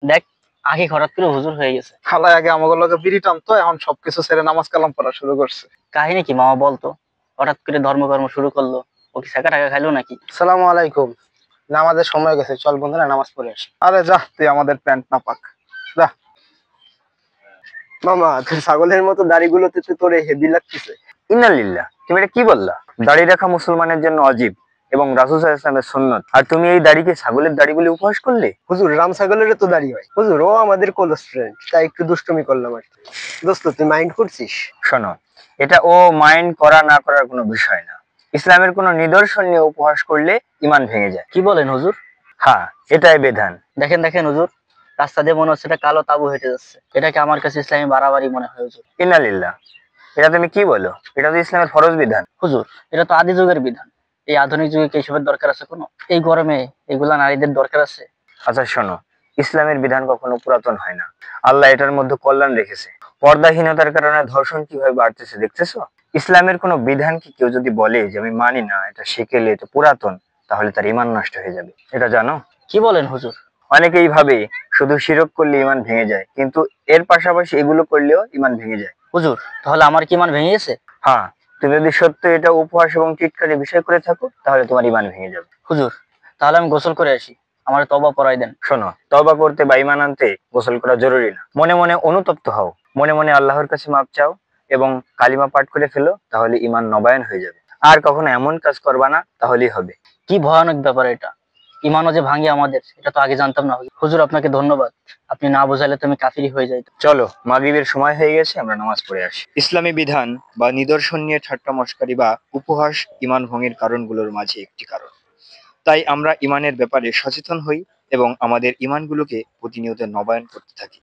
দেখ, আগে হঠাৎ করে হুজুর হয়ে গেছে। খালায় আগে আমাকে লগে বিড়ি টানতো, এখন সবকিছু ছেড়ে নামাজ কালাম পড়া শুরু করছে। কাহিনী কি মামা বলতো? হঠাৎ করে ধর্মকর্ম শুরু করলো? ও কি টাকা টাকা খাইলো নাকি? সালামু আলাইকুম। নামাজের সময় গেছে, চল বন্ধুরা নামাজ পড়ে আসি। আরে যা, তুই আমাদের প্যান্ট না পাক। যা। মামা, তোর ছাগলের মতো দাড়িগুলোতে তো তোরে হেভি লাগতেছে। ইন্নালিল্লাহ, তুমি এটা কি বললা? দাড়ি রাখা মুসলমানের জন্য অজীব এবং রাসূল সাল্লাল্লাহু আলাইহি ওয়াসাল্লামের সুন্নত, আর তুমি এই দাড়িকে ছাগলের দাড়ি বলে উপহাস করলে। হুজুর, রাম ছাগলেরও তো দাড়ি হয়। হুজুর, ও আমাদের ক্লোজ ফ্রেন্ড, তাই একটু দুষ্টুমি করলাম আর কি। দোস্ত, তুই মাইন্ড করছিস? শোনো, এটা ও মাইন্ড করা না করার কোনো বিষয় না। ইসলামের কোনো নিদর্শন নিয়ে উপহাস করলে ইমান ভেঙে যায়। কি বলেন হুজুর? হ্যাঁ, এটাই বিধান। দেখেন দেখেন হুজুর, রাস্তা দিয়ে মনে হচ্ছে এটা কালো তাবু হেঁটে যাচ্ছে। এটাকে আমার কাছে ইসলামী বাড়াবাড়ি মনে হয় হুজুর। ইন্নালিল্লাহ, এটা তুমি কি বলো? এটা তো ইসলামের ফরজ বিধান। হুজুর, এটা তো আদি যুগের বিধান। এই আধুনিক যুগে কি এসবের দরকার আছে কোনো? এই গরমে এগুলা নারীদের দরকার আছে? আচ্ছা শোনো, ইসলামের বিধান কখনো পুরাতন হয় না। আল্লাহ এটার মধ্যে কল্যাণ রেখেছে। পর্দাহীনতার কারণে ধর্ষণ কিভাবে বাড়তেছে দেখতেছো? ইসলামের কোনো বিধান কি কেউ যদি বলে যে আমি মানি না, এটা সেকেলে, এটা পুরাতন, তাহলে তার ইমান নষ্ট হয়ে যাবে। এটা জানো? কি বলেন হুজুর? অনেকেই ভাবে শুধু শিরক করলে ইমান ভেঙে যায়, কিন্তু এর পাশাপাশি এগুলো করলেও ইমান ভেঙে যায়। হুজুর, তাহলে আমার কি মান ভেঙে গেছে? হ্যাঁ, তুমি যদি সত্য এটা উপহাস এবং টিটকারি বিষয় করে থাকো, তাহলে তোমার ইমান ভেঙে যাবে। হুজুর, তাহলে আমি গোসল করে আসি, আমার তওবা পড়াই দেন। শোনো, তওবা করতে বা ঈমান আনতে গোসল করা জরুরি না। মনে মনে অনুতপ্ত হও, মনে মনে আল্লাহর কাছে মাপ চাও এবং কালিমা পাঠ করে ফেলো, তাহলে ঈমান নবায়ন হয়ে যাবে। আর কখনো এমন কাজ করবা না, তাহলেই হবে। কি ভয়ানক ব্যাপার এটা! ইমানও যে ভাঙে আমাদের, এটা তো আগে জানতাম না হুজুর। হুজুর, আপনাকে ধন্যবাদ। আপনি না বোঝাইলে তো আমি কাফিরি হয়ে যাইতাম। চলো, মাগরিবের সময় হয়ে গেছে, আমরা নামাজ পড়ে আসি। ইসলামী বিধান বা নিদর্শন নিয়ে ঠাট্টা মশকারি বা উপহাস ঈমান ভঙ্গের কারণগুলোর মাঝে একটি কারণ। তাই আমরা ঈমানের ব্যাপারে সচেতন হই এবং আমাদের ঈমানগুলোকে প্রতিনিয়ত নবায়ন করতে থাকি।